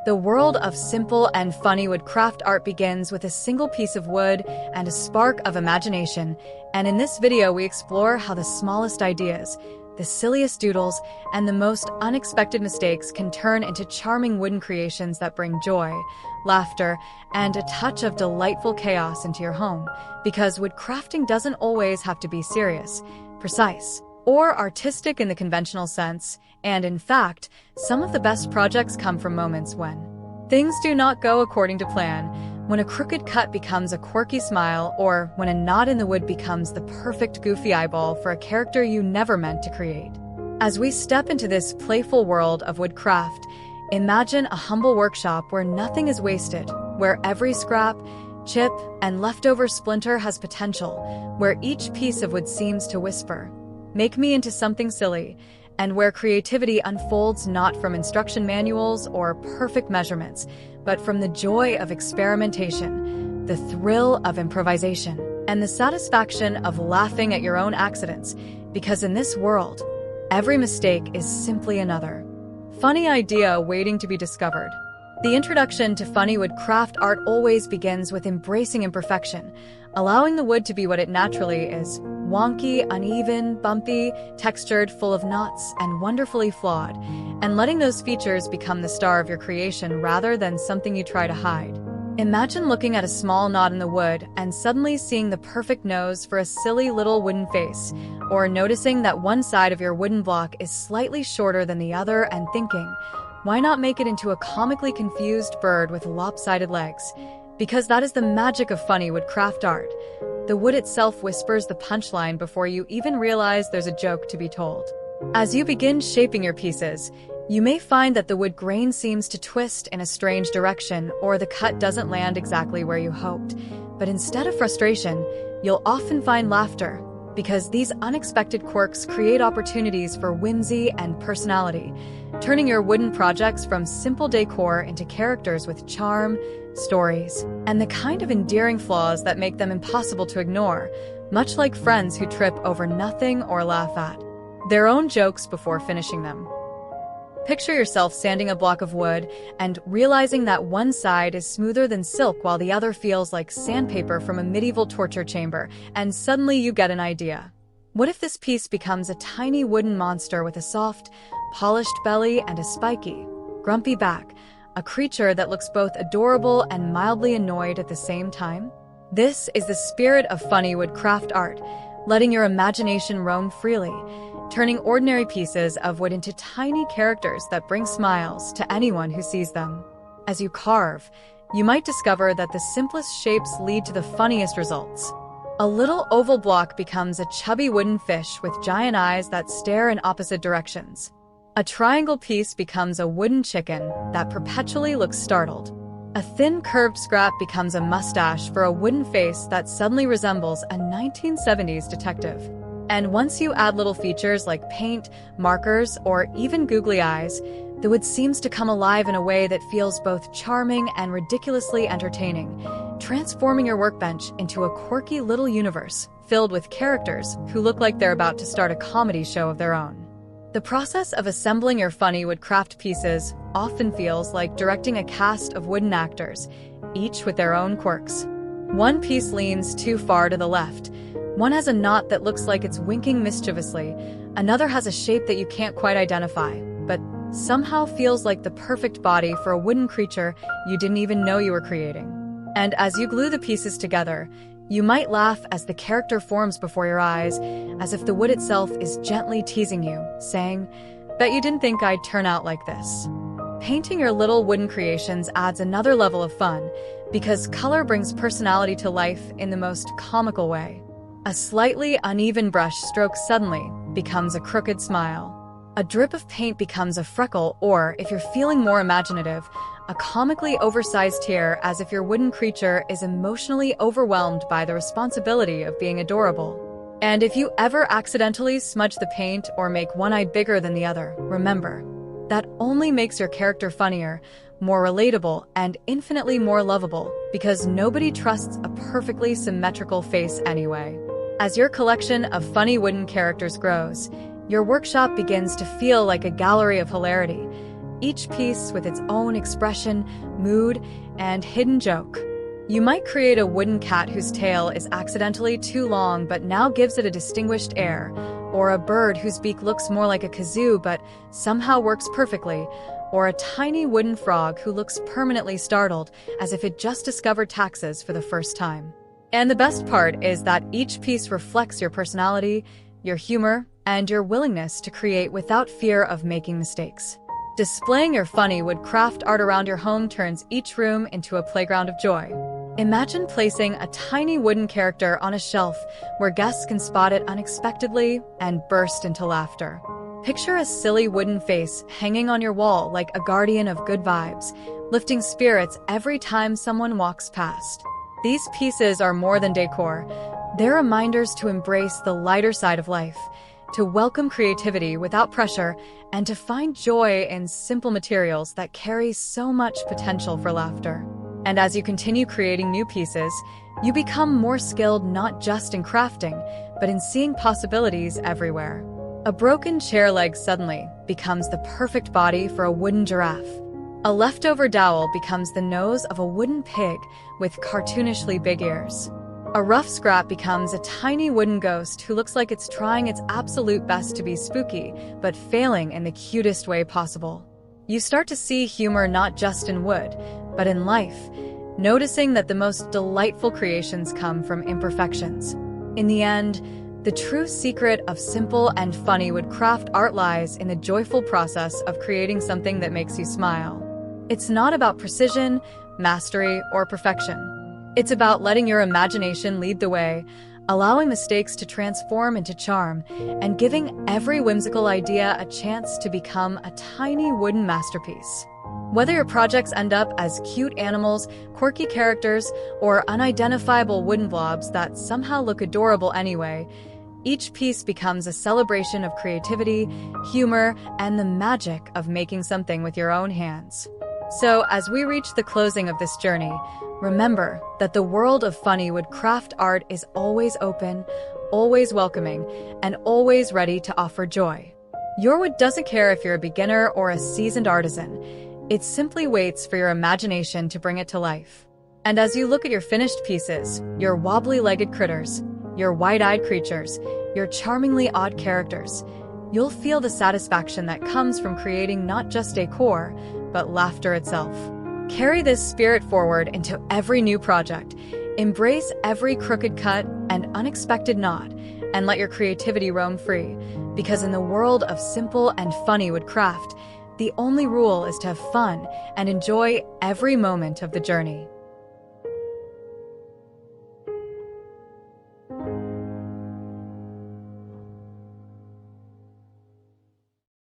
The world of simple and funny woodcraft art begins with a single piece of wood and a spark of imagination, and in this video we explore how the smallest ideas, the silliest doodles, and the most unexpected mistakes can turn into charming wooden creations that bring joy, laughter, and a touch of delightful chaos into your home. Because woodcrafting doesn't always have to be serious, precise, or artistic in the conventional sense, and in fact, some of the best projects come from moments when things do not go according to plan, when a crooked cut becomes a quirky smile, or when a knot in the wood becomes the perfect goofy eyeball for a character you never meant to create. As we step into this playful world of woodcraft, imagine a humble workshop where nothing is wasted, where every scrap, chip, and leftover splinter has potential, where each piece of wood seems to whisper, "Make me into something silly," and where creativity unfolds not from instruction manuals or perfect measurements, but from the joy of experimentation, the thrill of improvisation, and the satisfaction of laughing at your own accidents, because in this world, every mistake is simply another funny idea waiting to be discovered. The introduction to funny woodcraft art always begins with embracing imperfection, allowing the wood to be what it naturally is: wonky, uneven, bumpy, textured, full of knots, and wonderfully flawed, and letting those features become the star of your creation rather than something you try to hide. Imagine looking at a small knot in the wood and suddenly seeing the perfect nose for a silly little wooden face, or noticing that one side of your wooden block is slightly shorter than the other and thinking, why not make it into a comically confused bird with lopsided legs? Because that is the magic of funny woodcraft art. The wood itself whispers the punchline before you even realize there's a joke to be told. As you begin shaping your pieces, you may find that the wood grain seems to twist in a strange direction, or the cut doesn't land exactly where you hoped. But instead of frustration, you'll often find laughter, because these unexpected quirks create opportunities for whimsy and personality, turning your wooden projects from simple decor into characters with charm, stories, and the kind of endearing flaws that make them impossible to ignore, much like friends who trip over nothing or laugh at their own jokes before finishing them. Picture yourself sanding a block of wood and realizing that one side is smoother than silk while the other feels like sandpaper from a medieval torture chamber, and suddenly you get an idea. What if this piece becomes a tiny wooden monster with a soft, polished belly and a spiky, grumpy back, a creature that looks both adorable and mildly annoyed at the same time? This is the spirit of funny woodcraft art, letting your imagination roam freely, turning ordinary pieces of wood into tiny characters that bring smiles to anyone who sees them. As you carve, you might discover that the simplest shapes lead to the funniest results. A little oval block becomes a chubby wooden fish with giant eyes that stare in opposite directions. A triangle piece becomes a wooden chicken that perpetually looks startled. A thin curved scrap becomes a mustache for a wooden face that suddenly resembles a 1970s detective. And once you add little features like paint, markers, or even googly eyes, the wood seems to come alive in a way that feels both charming and ridiculously entertaining, transforming your workbench into a quirky little universe filled with characters who look like they're about to start a comedy show of their own. The process of assembling your funny woodcraft pieces often feels like directing a cast of wooden actors, each with their own quirks. One piece leans too far to the left. One has a knot that looks like it's winking mischievously. Another has a shape that you can't quite identify, but somehow feels like the perfect body for a wooden creature you didn't even know you were creating. And as you glue the pieces together, you might laugh as the character forms before your eyes, as if the wood itself is gently teasing you, saying, "Bet you didn't think I'd turn out like this." Painting your little wooden creations adds another level of fun, because color brings personality to life in the most comical way. A slightly uneven brush stroke suddenly becomes a crooked smile. A drip of paint becomes a freckle, or, if you're feeling more imaginative, a comically oversized tear, as if your wooden creature is emotionally overwhelmed by the responsibility of being adorable. And if you ever accidentally smudge the paint or make one eye bigger than the other, remember, that only makes your character funnier, more relatable, and infinitely more lovable, because nobody trusts a perfectly symmetrical face anyway. As your collection of funny wooden characters grows, your workshop begins to feel like a gallery of hilarity. each piece with its own expression, mood, and hidden joke. You might create a wooden cat whose tail is accidentally too long but now gives it a distinguished air, or a bird whose beak looks more like a kazoo but somehow works perfectly, or a tiny wooden frog who looks permanently startled as if it just discovered taxes for the first time. And the best part is that each piece reflects your personality, your humor, and your willingness to create without fear of making mistakes. Displaying your funny woodcraft art around your home turns each room into a playground of joy. Imagine placing a tiny wooden character on a shelf where guests can spot it unexpectedly and burst into laughter. Picture a silly wooden face hanging on your wall like a guardian of good vibes, lifting spirits every time someone walks past. These pieces are more than decor. They're reminders to embrace the lighter side of life, to welcome creativity without pressure, and to find joy in simple materials that carry so much potential for laughter. And as you continue creating new pieces, you become more skilled not just in crafting, but in seeing possibilities everywhere. A broken chair leg suddenly becomes the perfect body for a wooden giraffe. A leftover dowel becomes the nose of a wooden pig with cartoonishly big ears. A rough scrap becomes a tiny wooden ghost who looks like it's trying its absolute best to be spooky, but failing in the cutest way possible. You start to see humor not just in wood, but in life, noticing that the most delightful creations come from imperfections. In the end, the true secret of simple and funny woodcraft art lies in the joyful process of creating something that makes you smile. It's not about precision, mastery, or perfection. It's about letting your imagination lead the way, allowing mistakes to transform into charm, and giving every whimsical idea a chance to become a tiny wooden masterpiece. Whether your projects end up as cute animals, quirky characters, or unidentifiable wooden blobs that somehow look adorable anyway, each piece becomes a celebration of creativity, humor, and the magic of making something with your own hands. So, as we reach the closing of this journey, remember that the world of funny woodcraft art is always open, always welcoming, and always ready to offer joy. Your wood doesn't care if you're a beginner or a seasoned artisan. It simply waits for your imagination to bring it to life. And as you look at your finished pieces, your wobbly-legged critters, your wide-eyed creatures, your charmingly odd characters, you'll feel the satisfaction that comes from creating not just decor, but laughter itself. Carry this spirit forward into every new project. Embrace every crooked cut and unexpected nod, and let your creativity roam free. Because in the world of simple and funny woodcraft, the only rule is to have fun and enjoy every moment of the journey.